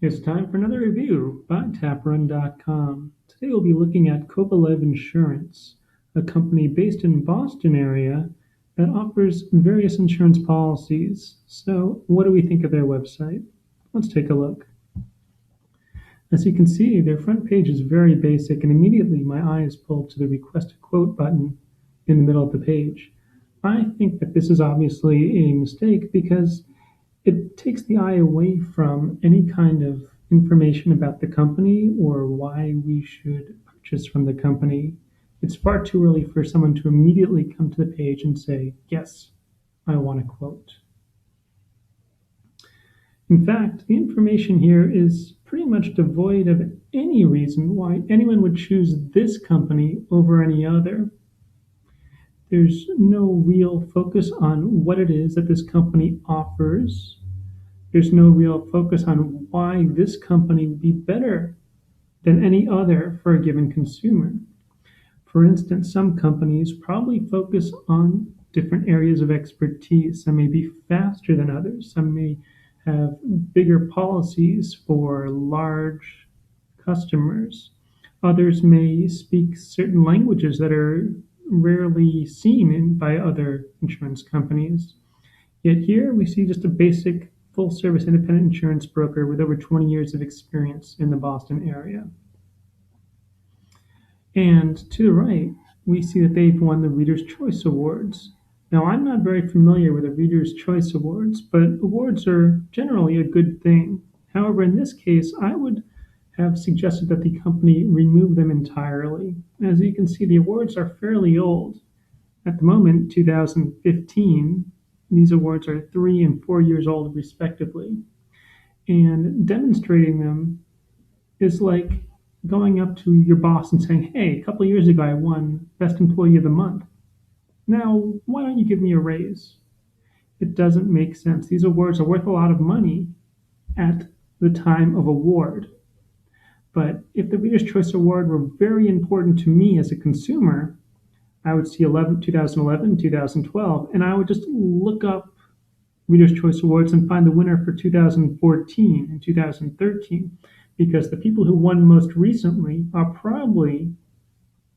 It's time for another review by taprun.com. Today we'll be looking at Kovalev Insurance, a company based in Boston area that offers various insurance policies. So, what do we think of their website? Let's take a look. As you can see, their front page is very basic, and immediately my eye is pulled to the request a quote button in the middle of the page. I think that this is obviously a mistake because it takes the eye away from any kind of information about the company or why we should purchase from the company. It's far too early for someone to immediately come to the page and say, yes, I want a quote. In fact, the information here is pretty much devoid of any reason why anyone would choose this company over any other. There's no real focus on what it is that this company offers. There's no real focus on why this company would be better than any other for a given consumer. For instance, some companies probably focus on different areas of expertise. Some may be faster than others. Some may have bigger policies for large customers. Others may speak certain languages that are rarely seen by other insurance companies. Yet here we see just a basic full service independent insurance broker with over 20 years of experience in the Boston area. And to the right, we see that they've won the Reader's Choice Awards. Now, I'm not very familiar with the Reader's Choice Awards, but awards are generally a good thing. However, in this case, I would have suggested that the company remove them entirely. As you can see, the awards are fairly old. At the moment, 2015, these awards are 3 and 4 years old, respectively. And demonstrating them is like going up to your boss and saying, hey, a couple of years ago I won Best Employee of the Month. Now, why don't you give me a raise? It doesn't make sense. These awards are worth a lot of money at the time of award. But if the Reader's Choice Award were very important to me as a consumer, I would see 2011, 2012, and I would just look up Reader's Choice Awards and find the winner for 2014 and 2013, because the people who won most recently are probably,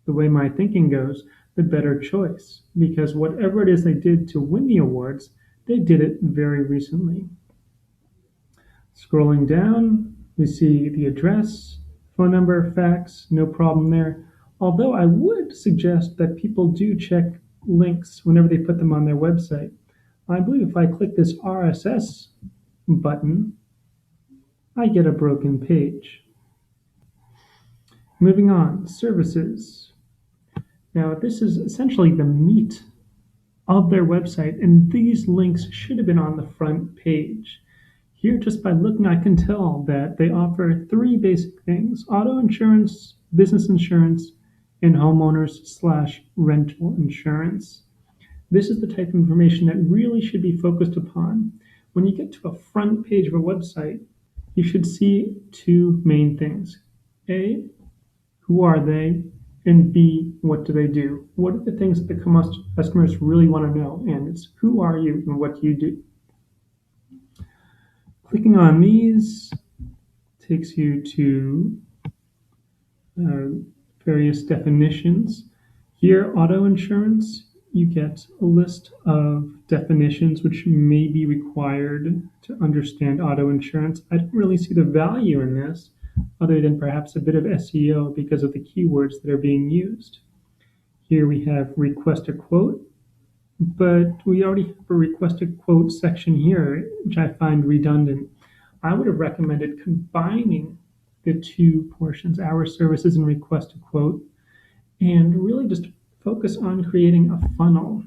the way my thinking goes, the better choice, because whatever it is they did to win the awards, they did it very recently. Scrolling down, we see the address, phone number, fax, no problem there. Although I would suggest that people do check links whenever they put them on their website. I believe if I click this RSS button, I get a broken page. Moving on, services. Now, this is essentially the meat of their website, and these links should have been on the front page. Here, just by looking, I can tell that they offer 3 basic things: auto insurance, business insurance, and homeowners/rental insurance. This is the type of information that really should be focused upon. When you get to a front page of a website, you should see 2 main things. A, who are they? And B, what do they do? What are the things that the customers really want to know? And it's who are you and what do you do? Clicking on these takes you to various definitions. Here, auto insurance, you get a list of definitions which may be required to understand auto insurance. I don't really see the value in this, other than perhaps a bit of SEO because of the keywords that are being used. Here we have request a quote, but we already have a request a quote section here, which I find redundant. I would have recommended combining the 2 portions, our services and request a quote, and really just focus on creating a funnel.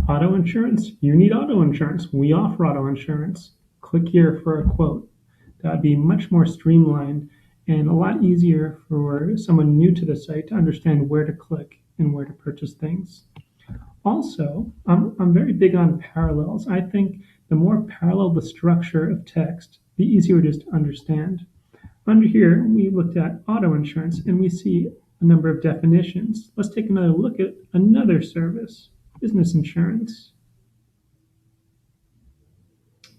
Auto insurance, you need auto insurance. We offer auto insurance. Click here for a quote. That would be much more streamlined and a lot easier for someone new to the site to understand where to click and where to purchase things. Also, I'm very big on parallels. I think the more parallel the structure of text, the easier it is to understand. Under here, we looked at auto insurance, and we see a number of definitions. Let's take another look at another service, business insurance.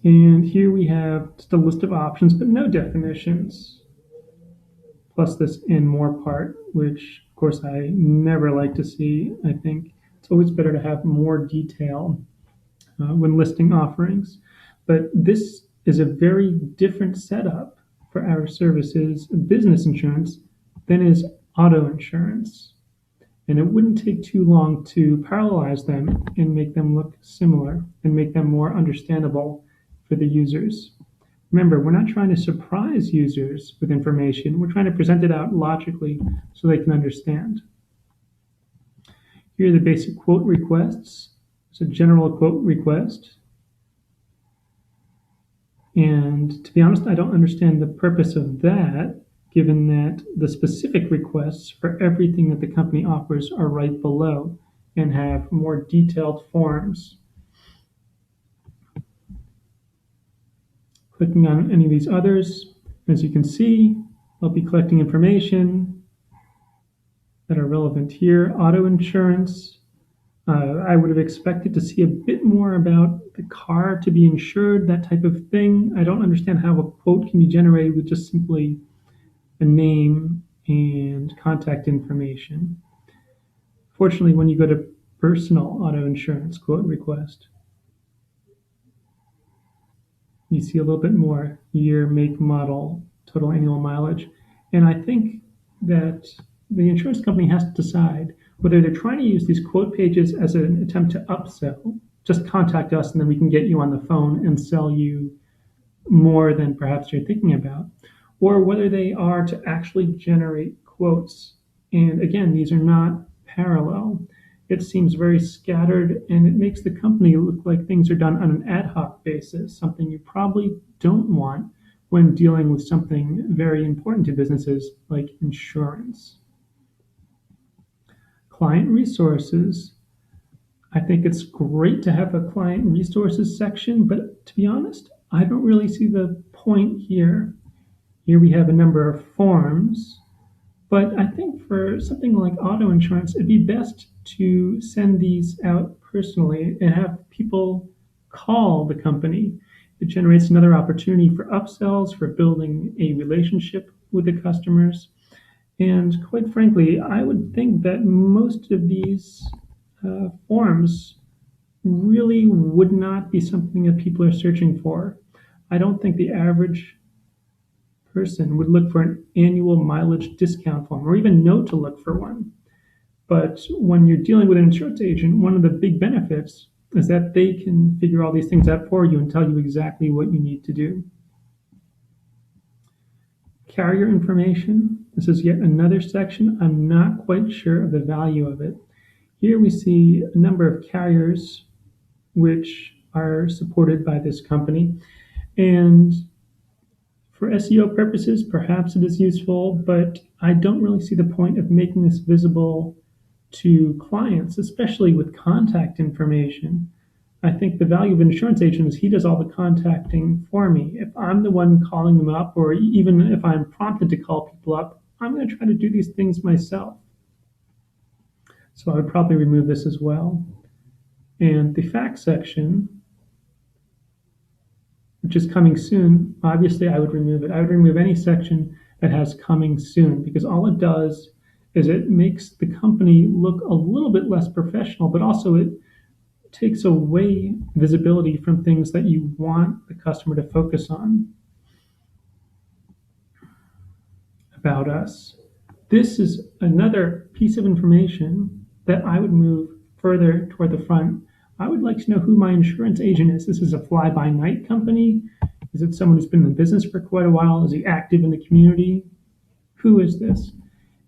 And here we have just a list of options, but no definitions, plus this and more part, which of course I never like to see. I think it's always better to have more detail when listing offerings. But this is a very different setup for our services, business insurance, than is auto insurance. And it wouldn't take too long to parallelize them and make them look similar and make them more understandable for the users. Remember, we're not trying to surprise users with information. We're trying to present it out logically so they can understand. Here are the basic quote requests. It's a general quote request. And to be honest, I don't understand the purpose of that, given that the specific requests for everything that the company offers are right below and have more detailed forms. Clicking on any of these others, as you can see, I'll be collecting information that are relevant here. Auto insurance. I would have expected to see a bit more about the car to be insured, that type of thing. I don't understand how a quote can be generated with just simply a name and contact information. Fortunately, when you go to personal auto insurance quote request, you see a little bit more year, make, model, total annual mileage. And I think that the insurance company has to decide whether they're trying to use these quote pages as an attempt to upsell, just contact us and then we can get you on the phone and sell you more than perhaps you're thinking about, or whether they are to actually generate quotes. And again, these are not parallel. It seems very scattered and it makes the company look like things are done on an ad hoc basis, something you probably don't want when dealing with something very important to businesses like insurance. Client resources. I think it's great to have a client resources section, but to be honest, I don't really see the point here. Here we have a number of forms, but I think for something like auto insurance, it'd be best to send these out personally and have people call the company. It generates another opportunity for upsells, for building a relationship with the customers. And quite frankly, I would think that most of these forms really would not be something that people are searching for. I don't think the average person would look for an annual mileage discount form or even know to look for one. But when you're dealing with an insurance agent, one of the big benefits is that they can figure all these things out for you and tell you exactly what you need to do. Carrier information. This is yet another section. I'm not quite sure of the value of it. Here we see a number of carriers which are supported by this company. And for SEO purposes, perhaps it is useful, but I don't really see the point of making this visible to clients, especially with contact information. I think the value of an insurance agent is he does all the contacting for me. If I'm the one calling them up, or even if I'm prompted to call people up, I'm going to try to do these things myself. So I would probably remove this as well. And the fact section, which is coming soon, obviously I would remove it. I would remove any section that has coming soon, because all it does is it makes the company look a little bit less professional, but also it takes away visibility from things that you want the customer to focus on. About us. This is another piece of information that I would move further toward the front. I would like to know who my insurance agent is. This is a fly-by-night company? Is it someone who's been in the business for quite a while? Is he active in the community? Who is this?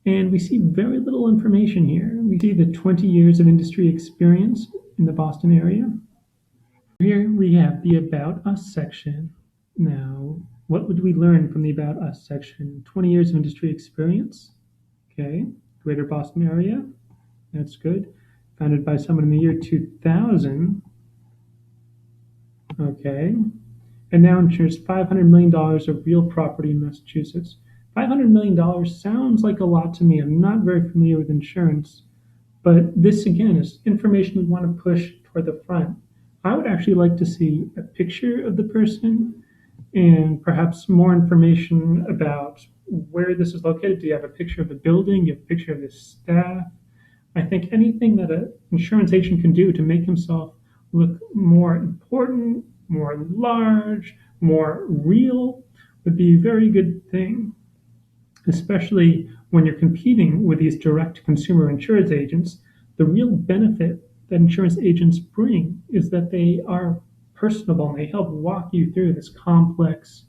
And we see very little information here. We see the 20 years of industry experience in the Boston area. Here we have the About Us section. Now, what would we learn from the About Us section? 20 years of industry experience. Okay, Greater Boston area. That's good. Founded by someone in the year 2000. Okay. And now insures $500 million of real property in Massachusetts. $500 million sounds like a lot to me. I'm not very familiar with insurance, but this again is information we want to push toward the front. I would actually like to see a picture of the person and perhaps more information about where this is located. Do you have a picture of the building? Do you have a picture of the staff? I think anything that an insurance agent can do to make himself look more important, more large, more real would be a very good thing, especially when you're competing with these direct consumer insurance agents. The real benefit that insurance agents bring is that they are personable and they help walk you through this complex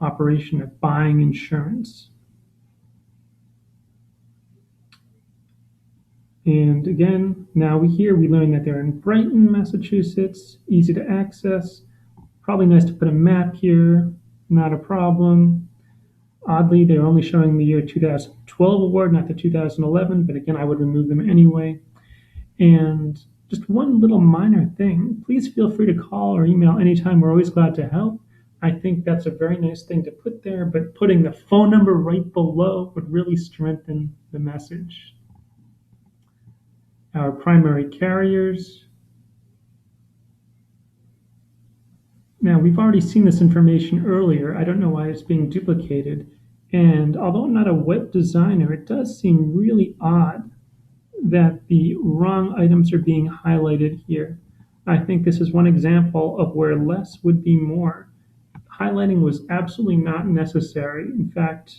operation of buying insurance. And again, now we learn that they're in Brighton, Massachusetts, easy to access. Probably nice to put a map here, not a problem. Oddly, they're only showing the year 2012 award, not the 2011, but again, I would remove them anyway. And just one little minor thing, please feel free to call or email anytime. We're always glad to help. I think that's a very nice thing to put there, but putting the phone number right below would really strengthen the message. Our primary carriers. Now, we've already seen this information earlier. I don't know why it's being duplicated. And although I'm not a web designer, it does seem really odd that the wrong items are being highlighted here. I think this is one example of where less would be more. Highlighting was absolutely not necessary. In fact,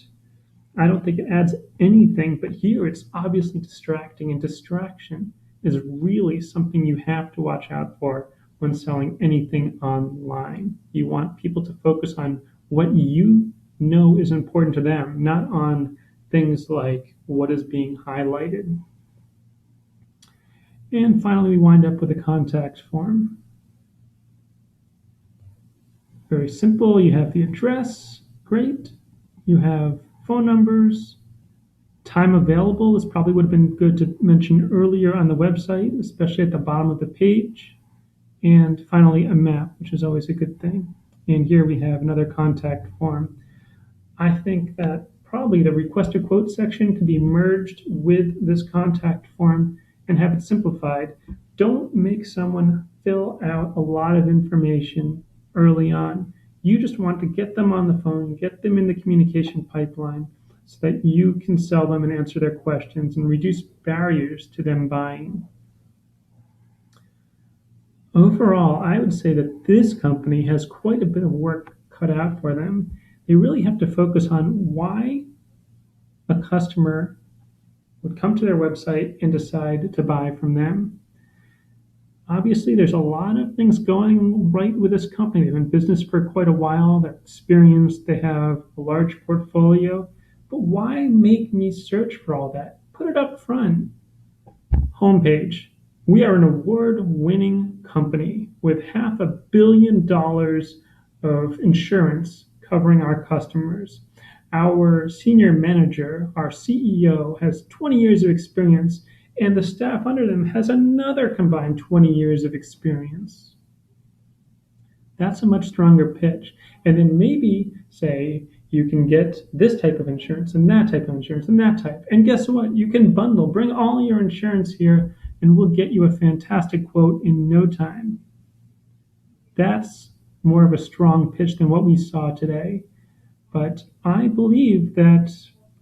I don't think it adds anything, but here it's obviously distracting, and distraction is really something you have to watch out for when selling anything online. You want people to focus on what you know is important to them, not on things like what is being highlighted. And finally, we wind up with a contact form. Very simple. You have the address, great. You have phone numbers, time available. This probably would have been good to mention earlier on the website, especially at the bottom of the page. And finally, a map, which is always a good thing. And here we have another contact form. I think that probably the request a quote section could be merged with this contact form and have it simplified. Don't make someone fill out a lot of information early on. You just want to get them on the phone, get them in the communication pipeline so that you can sell them and answer their questions and reduce barriers to them buying. Overall, I would say that this company has quite a bit of work cut out for them. They really have to focus on why a customer would come to their website and decide to buy from them. Obviously, there's a lot of things going right with this company. They've been in business for quite a while. They're experienced. They have a large portfolio. But why make me search for all that? Put it up front. Homepage. We are an award-winning company with $500 million of insurance covering our customers. Our senior manager, our CEO, has 20 years of experience, and the staff under them has another combined 20 years of experience. That's a much stronger pitch. And then maybe say you can get this type of insurance and that type of insurance and that type. And guess what? You can bundle, bring all your insurance here, and we'll get you a fantastic quote in no time. That's more of a strong pitch than what we saw today. But I believe that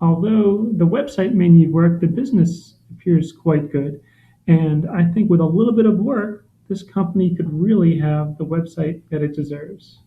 although the website may need work, the business appears quite good. And I think with a little bit of work, this company could really have the website that it deserves.